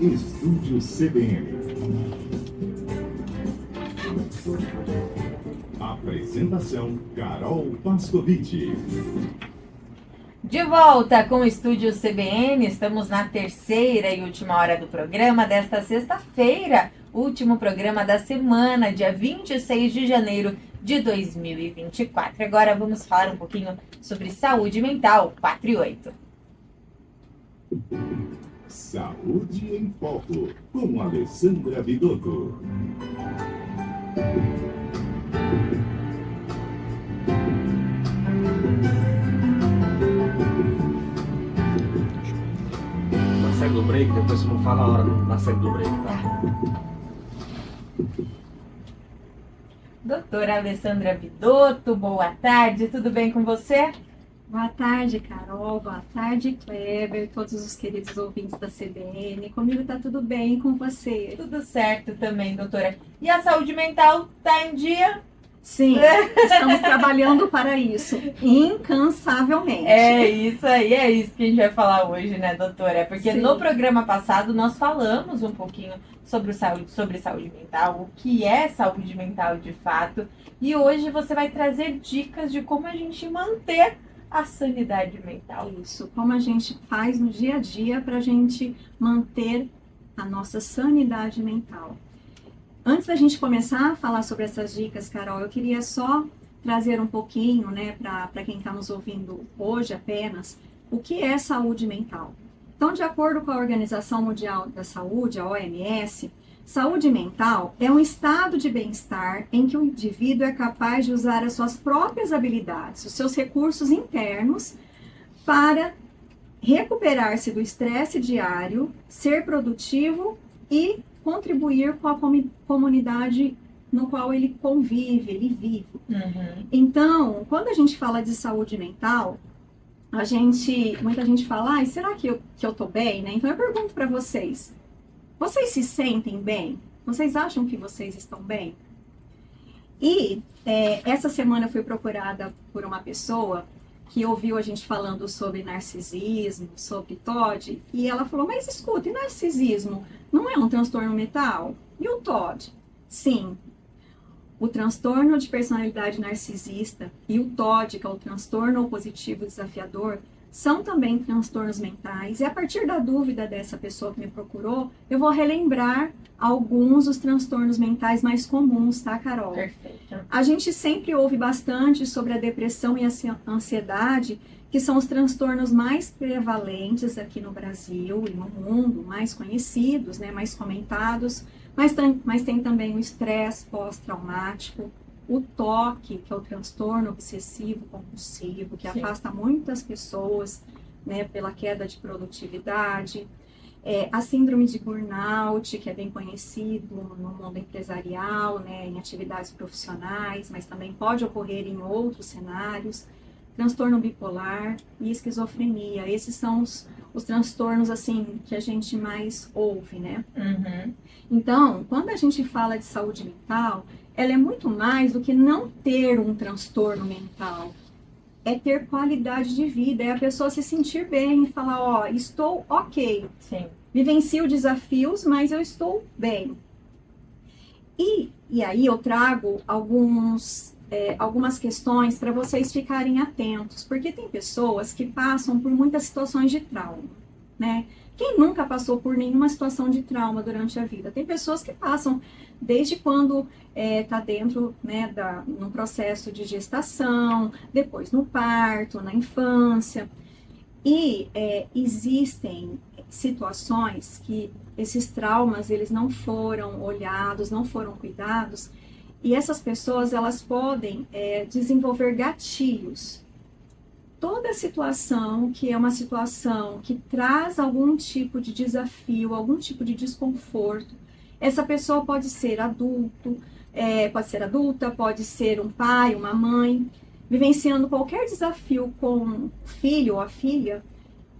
Estúdio CBN. Apresentação: Carol Pascovitch. De volta com o Estúdio CBN, estamos na terceira e última hora do programa desta sexta-feira, último programa da semana, dia 26 de janeiro de 2024. Agora vamos falar um pouquinho sobre saúde mental, 4 e 8. Saúde em Foco, com Alessandra Vidotto. Do break, depois você não fala a hora da série do break, tá? Doutora Alessandra Vidotto, boa tarde, tudo bem com você? Boa tarde, Carol, boa tarde, Kleber, todos os queridos ouvintes da CBN. Comigo tá tudo bem, com você? Tudo certo também, doutora. E a saúde mental tá em dia? Sim, estamos trabalhando para isso, incansavelmente. É isso aí, é isso que a gente vai falar hoje, né, doutora? Porque Sim. no programa passado nós falamos um pouquinho sobre saúde mental, o que é saúde mental de fato. E hoje você vai trazer dicas de como a gente manter a sanidade mental. Isso, como a gente faz no dia a dia para a gente manter a nossa sanidade mental. Antes da gente começar a falar sobre essas dicas, Carol, eu queria só trazer um pouquinho, né, para quem está nos ouvindo hoje apenas, o que é saúde mental. Então, de acordo com a Organização Mundial da Saúde, a OMS, saúde mental é um estado de bem-estar em que o indivíduo é capaz de usar as suas próprias habilidades, os seus recursos internos, para recuperar-se do estresse diário, ser produtivo e contribuir com a comunidade no qual ele convive, ele vive. Uhum. Então, quando a gente fala de saúde mental, muita gente fala, será que eu tô bem, né? Então eu pergunto para vocês se sentem bem? Vocês acham que vocês estão bem? E essa semana eu fui procurada por uma pessoa que ouviu a gente falando sobre narcisismo, sobre TOD, e ela falou, mas escuta, e narcisismo não é um transtorno mental? E o TOD? Sim, o transtorno de personalidade narcisista e o TOD, que é o transtorno opositivo desafiador, são também transtornos mentais, e a partir da dúvida dessa pessoa que me procurou, eu vou relembrar alguns dos transtornos mentais mais comuns, tá, Carol? Perfeito. A gente sempre ouve bastante sobre a depressão e a ansiedade, que são os transtornos mais prevalentes aqui no Brasil e no mundo, mais conhecidos, né, mais comentados, mas tem também o estresse pós-traumático, o TOC, que é o transtorno obsessivo compulsivo, que Sim. afasta muitas pessoas, né, pela queda de produtividade, a síndrome de burnout, que é bem conhecido no mundo empresarial, né, em atividades profissionais, mas também pode ocorrer em outros cenários, transtorno bipolar e esquizofrenia. Esses são os transtornos, assim, que a gente mais ouve, né? Uhum. Então, quando a gente fala de saúde mental, ela é muito mais do que não ter um transtorno mental. É ter qualidade de vida, é a pessoa se sentir bem e falar, estou ok. Sim. Vivencio desafios, mas eu estou bem. E aí eu trago algumas questões para vocês ficarem atentos, porque tem pessoas que passam por muitas situações de trauma, né? Quem nunca passou por nenhuma situação de trauma durante a vida? Tem pessoas que passam desde quando está dentro, né, no processo de gestação, depois no parto, na infância. E existem situações que esses traumas, eles não foram olhados, não foram cuidados, e essas pessoas, elas podem desenvolver gatilhos. Toda situação que é uma situação que traz algum tipo de desafio, algum tipo de desconforto, essa pessoa pode ser adulta, pode ser um pai, uma mãe, vivenciando qualquer desafio com o filho ou a filha,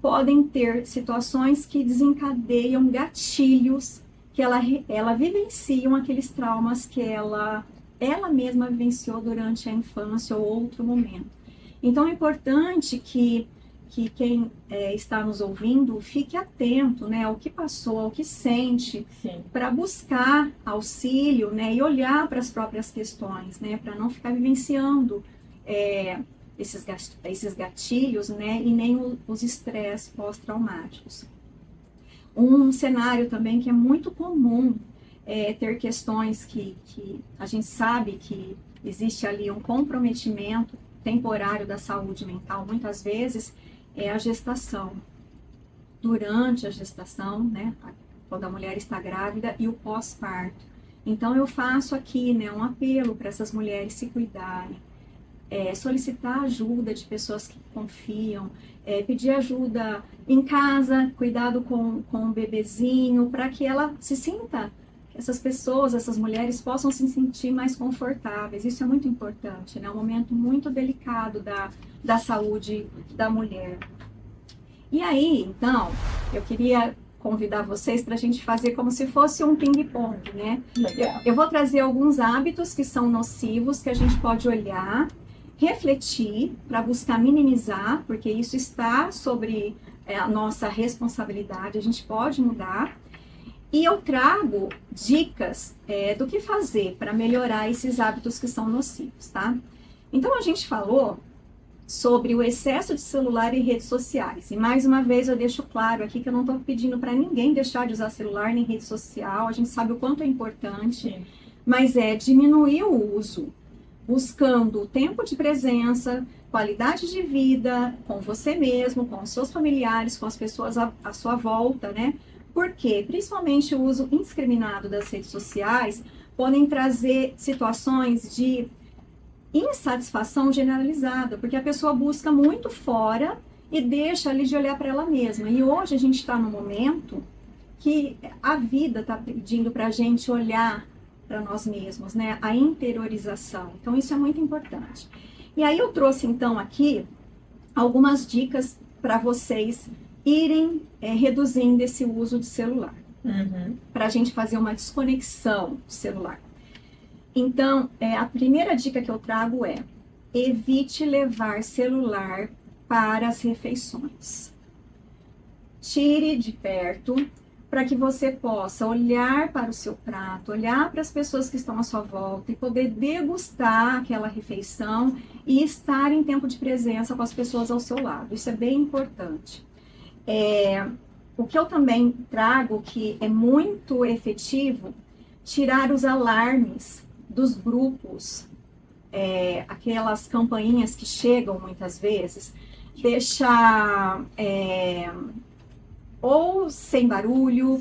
podem ter situações que desencadeiam gatilhos, que ela vivenciam aqueles traumas que ela mesma vivenciou durante a infância ou outro momento. Então é importante que que quem está nos ouvindo fique atento, né, ao que passou, ao que sente, Sim. para buscar auxílio, né, e olhar para as próprias questões, né, para não ficar vivenciando esses gatilhos, né, e nem os estresses pós-traumáticos. Um cenário também que é muito comum ter questões que a gente sabe que existe ali um comprometimento temporário da saúde mental, muitas vezes, é a gestação. Durante a gestação, né, quando a mulher está grávida, e o pós-parto. Então, eu faço aqui, né, um apelo para essas mulheres se cuidarem, solicitar ajuda de pessoas que confiam, pedir ajuda em casa, cuidado com o bebezinho, para que ela se sinta, essas pessoas, essas mulheres possam se sentir mais confortáveis. Isso é muito importante, né? É um momento muito delicado da saúde da mulher. E aí, então, eu queria convidar vocês para a gente fazer como se fosse um ping-pong, né? Legal. Eu vou trazer alguns hábitos que são nocivos, que a gente pode olhar, refletir para buscar minimizar, porque isso está sobre a nossa responsabilidade, a gente pode mudar. E eu trago dicas do que fazer para melhorar esses hábitos que são nocivos, tá? Então, a gente falou sobre o excesso de celular e redes sociais. E mais uma vez eu deixo claro aqui que eu não estou pedindo para ninguém deixar de usar celular nem rede social. A gente sabe o quanto é importante, Sim. mas diminuir o uso, buscando tempo de presença, qualidade de vida com você mesmo, com os seus familiares, com as pessoas à sua volta, né? Porque, principalmente, o uso indiscriminado das redes sociais podem trazer situações de insatisfação generalizada, porque a pessoa busca muito fora e deixa ali de olhar para ela mesma. E hoje a gente está num momento que a vida está pedindo para a gente olhar para nós mesmos, né? A interiorização. Então, isso é muito importante. E aí eu trouxe, então, aqui algumas dicas para vocês irem reduzindo esse uso de celular, para a gente fazer uma desconexão do celular. Então, a primeira dica que eu trago é: evite levar celular para as refeições. Tire de perto, para que você possa olhar para o seu prato, olhar para as pessoas que estão à sua volta e poder degustar aquela refeição e estar em tempo de presença com as pessoas ao seu lado. Isso é bem importante. O que eu também trago, que é muito efetivo, tirar os alarmes dos grupos, aquelas campainhas que chegam muitas vezes, deixar ou sem barulho,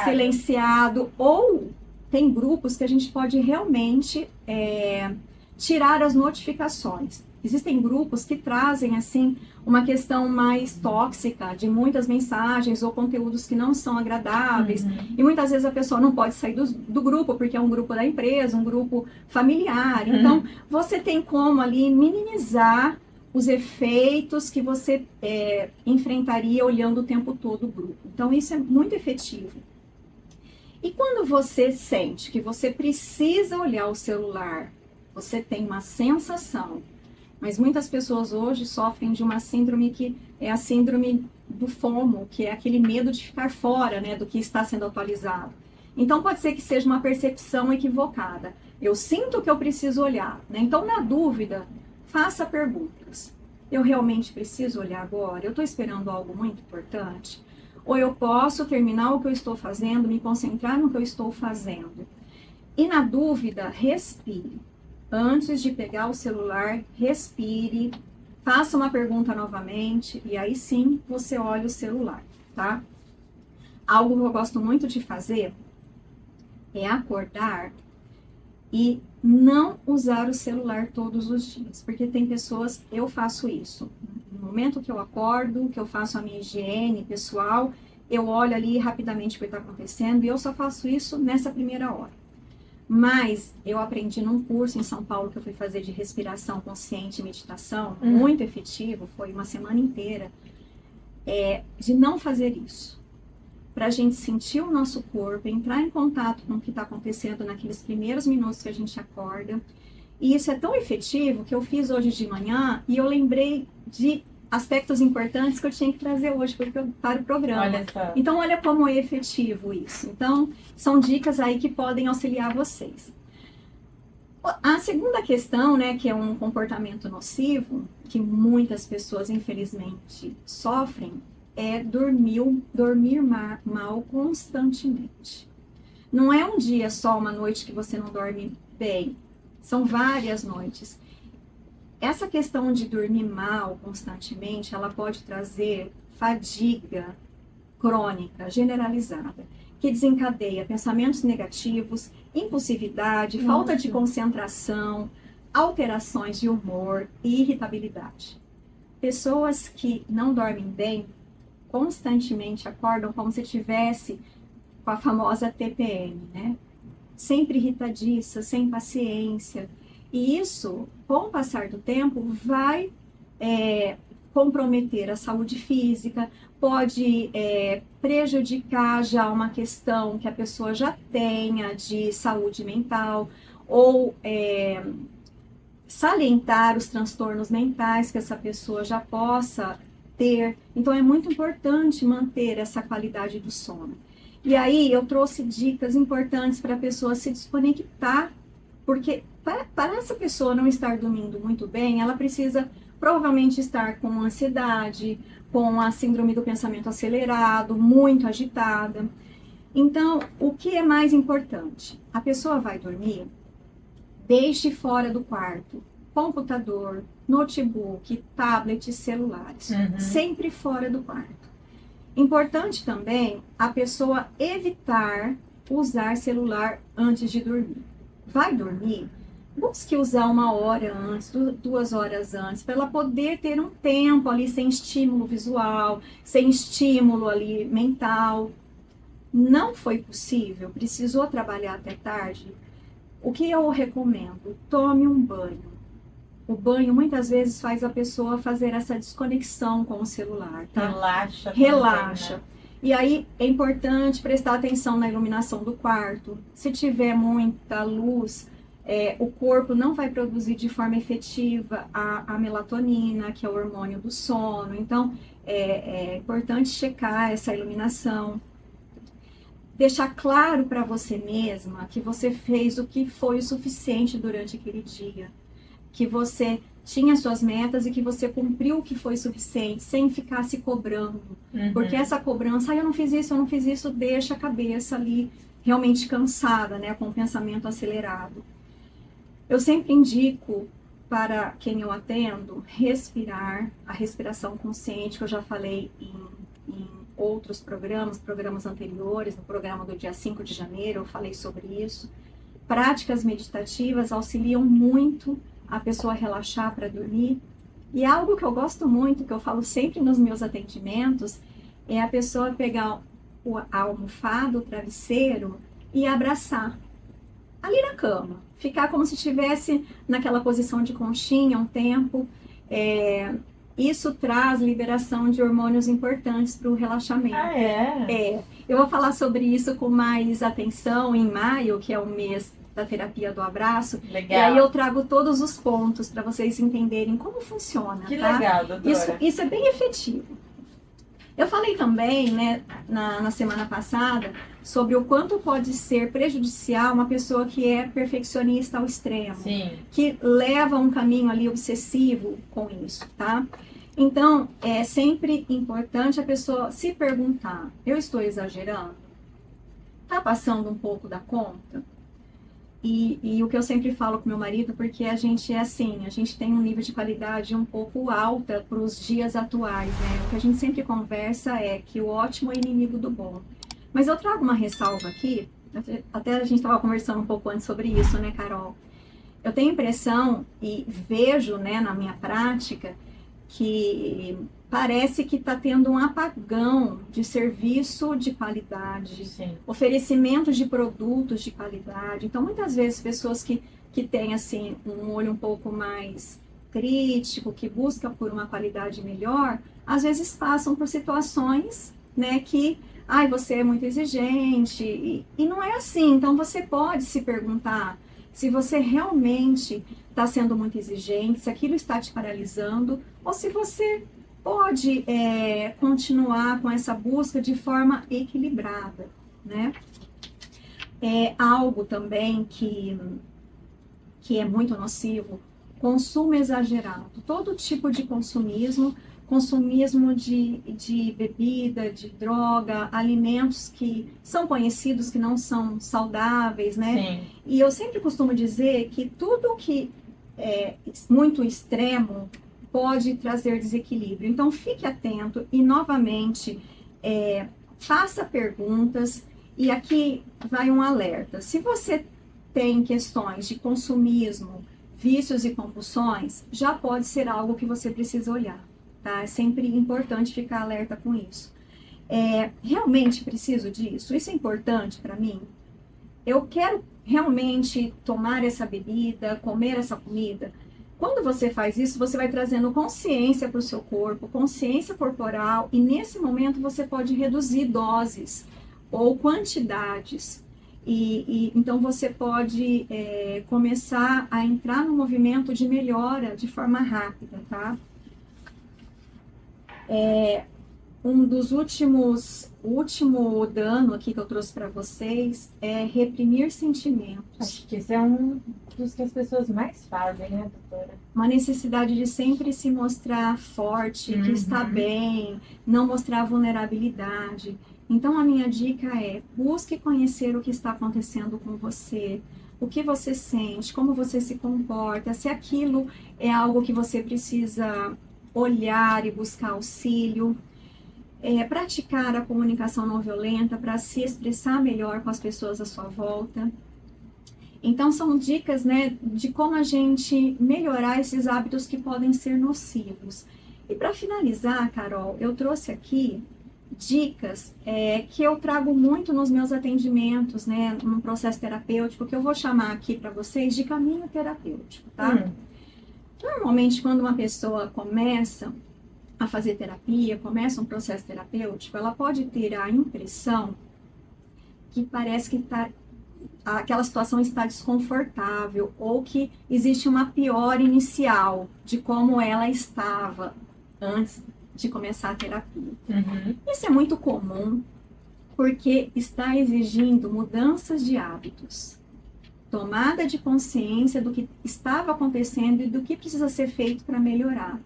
silenciado, ou tem grupos que a gente pode realmente tirar as notificações. Existem grupos que trazem, assim, uma questão mais tóxica, de muitas mensagens ou conteúdos que não são agradáveis. E muitas vezes a pessoa não pode sair do grupo, porque é um grupo da empresa, um grupo familiar. Então, você tem como ali minimizar os efeitos que você enfrentaria olhando o tempo todo o grupo. Então, isso é muito efetivo. E quando você sente que você precisa olhar o celular, você tem uma sensação. Mas muitas pessoas hoje sofrem de uma síndrome que é a síndrome do FOMO, que é aquele medo de ficar fora, né, do que está sendo atualizado. Então, pode ser que seja uma percepção equivocada. Eu sinto que eu preciso olhar, né? Então, na dúvida, faça perguntas. Eu realmente preciso olhar agora? Eu estou esperando algo muito importante? Ou eu posso terminar o que eu estou fazendo, me concentrar no que eu estou fazendo? E na dúvida, respire. Antes de pegar o celular, respire, faça uma pergunta novamente e aí sim você olha o celular, tá? Algo que eu gosto muito de fazer é acordar e não usar o celular todos os dias, porque tem pessoas, eu faço isso. No momento que eu acordo, que eu faço a minha higiene pessoal, eu olho ali rapidamente o que está acontecendo e eu só faço isso nessa primeira hora. Mas eu aprendi num curso em São Paulo que eu fui fazer de respiração consciente e meditação, muito efetivo, foi uma semana inteira, de não fazer isso. Para a gente sentir o nosso corpo, entrar em contato com o que está acontecendo naqueles primeiros minutos que a gente acorda. E isso é tão efetivo que eu fiz hoje de manhã e eu lembrei de aspectos importantes que eu tinha que trazer hoje para o programa. Olha só. Então, olha como é efetivo isso. Então, são dicas aí que podem auxiliar vocês. A segunda questão, né, que é um comportamento nocivo, que muitas pessoas, infelizmente, sofrem, é dormir mal constantemente. Não é um dia só, uma noite que você não dorme bem. São várias noites. Essa questão de dormir mal constantemente, ela pode trazer fadiga crônica, generalizada, que desencadeia pensamentos negativos, impulsividade, falta de concentração, alterações de humor e irritabilidade. Pessoas que não dormem bem, constantemente acordam como se tivesse com a famosa TPM, né? Sempre irritadiça, sem paciência. E isso, com o passar do tempo, vai comprometer a saúde física, pode prejudicar já uma questão que a pessoa já tenha de saúde mental, ou salientar os transtornos mentais que essa pessoa já possa ter. Então, é muito importante manter essa qualidade do sono. E aí, eu trouxe dicas importantes para a pessoa se desconectar, porque para essa pessoa não estar dormindo muito bem, ela precisa provavelmente estar com ansiedade, com a síndrome do pensamento acelerado, muito agitada. Então, o que é mais importante? A pessoa vai dormir, deixe fora do quarto computador, notebook, tablet, celulares, sempre fora do quarto. Importante também a pessoa evitar usar celular antes de dormir. Vai dormir? Busque usar 1 hora antes, 2 horas antes, para ela poder ter um tempo ali sem estímulo visual, sem estímulo ali mental. Não foi possível, precisou trabalhar até tarde. O que eu recomendo? Tome um banho. O banho muitas vezes faz a pessoa fazer essa desconexão com o celular, tá? Relaxa. Relaxa. Também, né? E aí é importante prestar atenção na iluminação do quarto. Se tiver muita luz, o corpo não vai produzir de forma efetiva a melatonina, que é o hormônio do sono. Então, é importante checar essa iluminação. Deixar claro para você mesma que você fez o que foi o suficiente durante aquele dia. Que você tinha suas metas e que você cumpriu o que foi suficiente, sem ficar se cobrando. Porque essa cobrança, eu não fiz isso, deixa a cabeça ali realmente cansada, né, com o pensamento acelerado. Eu sempre indico para quem eu atendo, respirar, a respiração consciente, que eu já falei em outros programas anteriores, no programa do dia 5 de janeiro, eu falei sobre isso. Práticas meditativas auxiliam muito a pessoa relaxar para dormir. E algo que eu gosto muito, que eu falo sempre nos meus atendimentos, é a pessoa pegar a almofada, o travesseiro e abraçar ali na cama. Ficar como se estivesse naquela posição de conchinha um tempo. Isso traz liberação de hormônios importantes para o relaxamento. Ah, é? Eu vou falar sobre isso com mais atenção em maio, que é o mês da terapia do abraço. Legal. E aí eu trago todos os pontos para vocês entenderem como funciona. Que tá? legal, doutora. Isso é bem efetivo. Eu falei também, né, na semana passada, sobre o quanto pode ser prejudicial uma pessoa que é perfeccionista ao extremo. Sim. Que leva um caminho ali obsessivo com isso, tá? Então, é sempre importante a pessoa se perguntar, eu estou exagerando? Tá passando um pouco da conta? E o que eu sempre falo com meu marido, porque a gente é assim, a gente tem um nível de qualidade um pouco alta para os dias atuais, né? O que a gente sempre conversa é que o ótimo é inimigo do bom. Mas eu trago uma ressalva aqui, até a gente estava conversando um pouco antes sobre isso, né, Carol? Eu tenho impressão e vejo, né, na minha prática, que parece que está tendo um apagão de serviço de qualidade, Sim. oferecimento de produtos de qualidade. Então, muitas vezes, pessoas que têm, assim, um olho um pouco mais crítico, que busca por uma qualidade melhor, às vezes passam por situações, né, que, você é muito exigente, e não é assim. Então, você pode se perguntar se você realmente está sendo muito exigente, se aquilo está te paralisando, ou se você pode continuar com essa busca de forma equilibrada, né? É algo também que é muito nocivo, consumo exagerado. Todo tipo de consumismo de bebida, de droga, alimentos que são conhecidos que não são saudáveis, né? Sim. E eu sempre costumo dizer que tudo que é muito extremo pode trazer desequilíbrio. Então, fique atento e, novamente, faça perguntas. E aqui vai um alerta. Se você tem questões de consumismo, vícios e compulsões, já pode ser algo que você precisa olhar, tá? É sempre importante ficar alerta com isso. Realmente preciso disso? Isso é importante para mim? Eu quero realmente tomar essa bebida, comer essa comida? Quando você faz isso, você vai trazendo consciência para o seu corpo, consciência corporal, e nesse momento você pode reduzir doses ou quantidades. Então você pode começar a entrar no movimento de melhora de forma rápida, tá? O último dano aqui que eu trouxe para vocês é reprimir sentimentos. Acho que esse é um dos que as pessoas mais fazem, né, doutora? Uma necessidade de sempre se mostrar forte, que está bem, não mostrar vulnerabilidade. Então, a minha dica é: busque conhecer o que está acontecendo com você, o que você sente, como você se comporta, se aquilo é algo que você precisa olhar e buscar auxílio. Praticar a comunicação não violenta para se expressar melhor com as pessoas à sua volta. Então, são dicas, né, de como a gente melhorar esses hábitos que podem ser nocivos. E para finalizar, Carol, eu trouxe aqui dicas que eu trago muito nos meus atendimentos, né, no processo terapêutico, que eu vou chamar aqui para vocês de caminho terapêutico, tá? Normalmente, quando uma pessoa começa a fazer terapia, começa um processo terapêutico, ela pode ter a impressão que parece que aquela situação está desconfortável, ou que existe uma piora inicial de como ela estava antes de começar a terapia. Isso é muito comum, porque está exigindo mudanças de hábitos, tomada de consciência do que estava acontecendo e do que precisa ser feito para melhorar.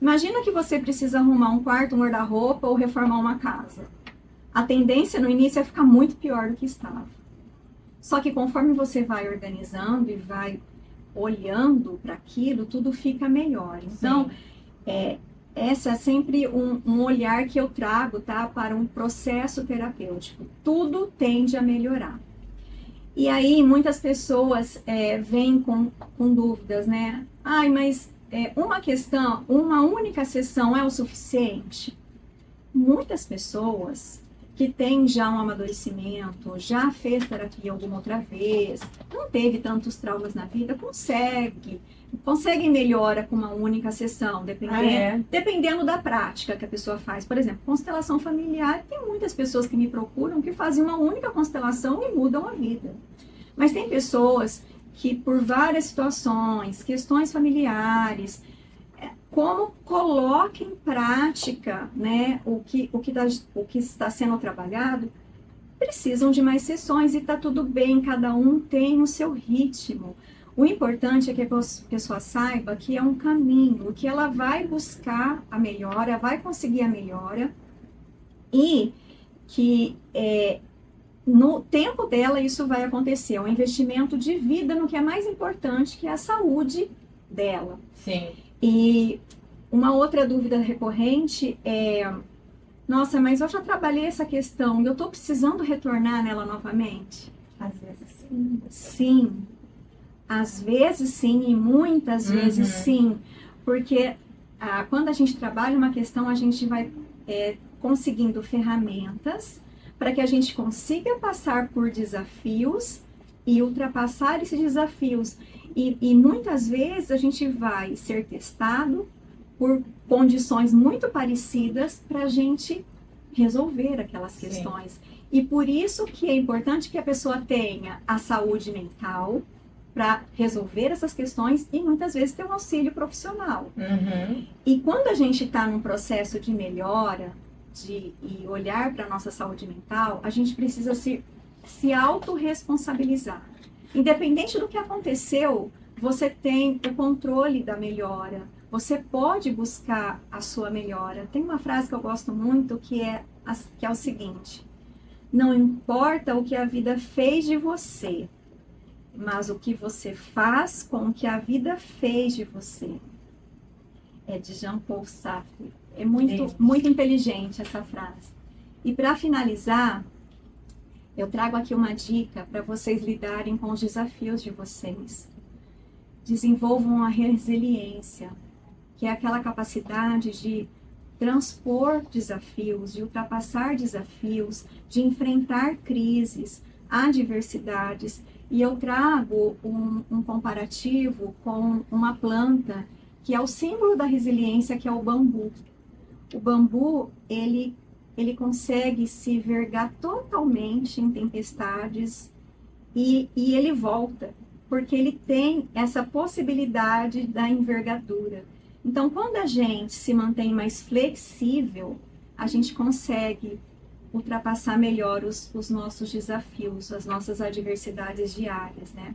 Imagina que você precisa arrumar um quarto, um guarda-roupa ou reformar uma casa. A tendência no início é ficar muito pior do que estava. Só que conforme você vai organizando e vai olhando para aquilo, tudo fica melhor. Então, essa é sempre um olhar que eu trago, tá, para um processo terapêutico. Tudo tende a melhorar. E aí, muitas pessoas vêm com dúvidas, né? Mas uma única sessão é o suficiente? Muitas pessoas que têm já um amadurecimento, já fez terapia alguma outra vez, não teve tantos traumas na vida, conseguem melhora com uma única sessão, dependendo da prática que a pessoa faz. Por exemplo, constelação familiar, tem muitas pessoas que me procuram que fazem uma única constelação e mudam a vida. Mas tem pessoas que, por várias situações, questões familiares, como coloca em prática, né, o que está sendo trabalhado, precisam de mais sessões, e está tudo bem, cada um tem o seu ritmo. O importante é que a pessoa saiba que é um caminho, que ela vai buscar a melhora, vai conseguir a melhora, e que no tempo dela isso vai acontecer. É um investimento de vida no que é mais importante, que é a saúde dela. Sim. E uma outra dúvida recorrente é: nossa, mas eu já trabalhei essa questão e eu estou precisando retornar nela novamente? Às vezes sim. Sim. Às vezes sim, e muitas vezes sim. Porque quando a gente trabalha uma questão, a gente vai conseguindo ferramentas para que a gente consiga passar por desafios e ultrapassar esses desafios. E muitas vezes a gente vai ser testado por condições muito parecidas para a gente resolver aquelas questões. E por isso que é importante que a pessoa tenha a saúde mental, para resolver essas questões e muitas vezes ter um auxílio profissional. Uhum. E quando a gente está num processo de melhora e olhar para a nossa saúde mental, a gente precisa se autorresponsabilizar. Independente do que aconteceu, você tem o controle da melhora. Você pode buscar a sua melhora. Tem uma frase que eu gosto muito que é o seguinte: não importa o que a vida fez de você, mas o que você faz com o que a vida fez de você. É de Jean-Paul Sartre. É muito inteligente essa frase. E para finalizar, eu trago aqui uma dica para vocês lidarem com os desafios de vocês. Desenvolvam a resiliência, que é aquela capacidade de transpor desafios, de ultrapassar desafios, de enfrentar crises, adversidades. E eu trago um comparativo com uma planta que é o símbolo da resiliência, que é o bambu. O bambu, ele consegue se vergar totalmente em tempestades e ele volta, porque ele tem essa possibilidade da envergadura. Então, quando a gente se mantém mais flexível, a gente consegue ultrapassar melhor os nossos desafios, as nossas adversidades diárias, né?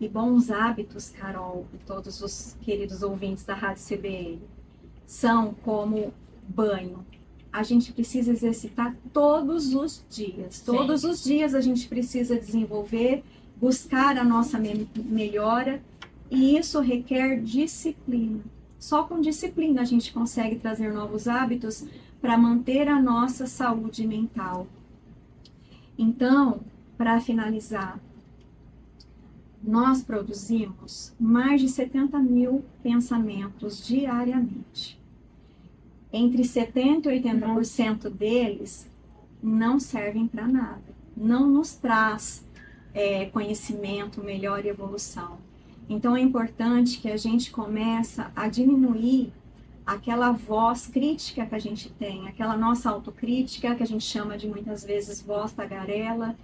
E bons hábitos, Carol, e todos os queridos ouvintes da Rádio CBN, são como banho. A gente precisa exercitar todos os dias. Sim. Todos os dias a gente precisa desenvolver, buscar a nossa melhora, e isso requer disciplina. Só com disciplina a gente consegue trazer novos hábitos para manter a nossa saúde mental. Então, para finalizar, nós produzimos mais de 70 mil pensamentos diariamente. Entre 70% e 80% deles não servem para nada. Não nos traz conhecimento, melhora e evolução. Então é importante que a gente comece a diminuir aquela voz crítica que a gente tem, aquela nossa autocrítica que a gente chama de muitas vezes voz tagarela.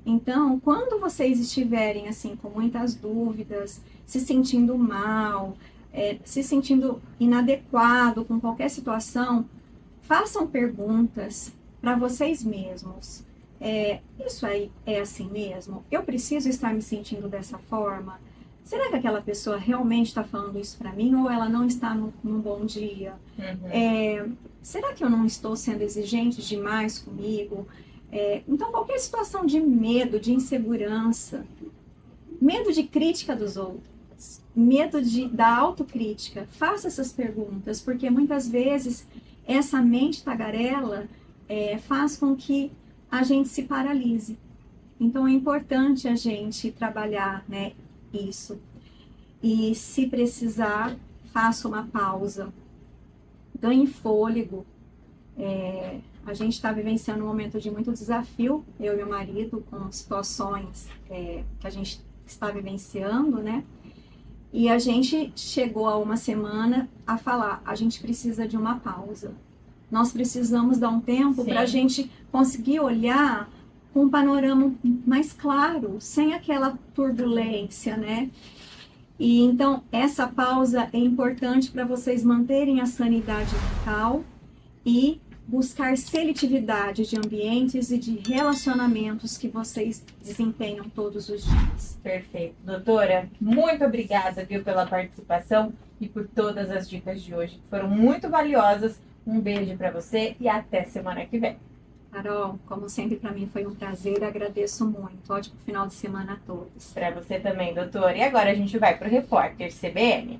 Então, quando vocês estiverem assim com muitas dúvidas, se sentindo mal, se sentindo inadequado com qualquer situação, façam perguntas para vocês mesmos. Isso aí é assim mesmo? Eu preciso estar me sentindo dessa forma? Será que aquela pessoa realmente está falando isso para mim ou ela não está num bom dia? Uhum. Será que eu não estou sendo exigente demais comigo? Então, qualquer situação de medo, de insegurança, medo de crítica dos outros, medo da autocrítica, faça essas perguntas, porque muitas vezes essa mente tagarela faz com que a gente se paralise. Então, é importante a gente trabalhar, né, isso. E se precisar, faça uma pausa, ganhe fôlego. A gente está vivenciando um momento de muito desafio, eu e meu marido, com situações que a gente está vivenciando, né? E a gente chegou a uma semana a falar, a gente precisa de uma pausa. Nós precisamos dar um tempo para a gente conseguir olhar com um panorama mais claro, sem aquela turbulência, né? E então, essa pausa é importante para vocês manterem a sanidade mental e buscar seletividade de ambientes e de relacionamentos que vocês desempenham todos os dias. Perfeito. Doutora, muito obrigada, viu, pela participação e por todas as dicas de hoje, que foram muito valiosas. Um beijo para você e até semana que vem. Carol, como sempre, para mim foi um prazer, agradeço muito. Ótimo final de semana a todos. Para você também, doutora. E agora a gente vai para o Repórter CBN.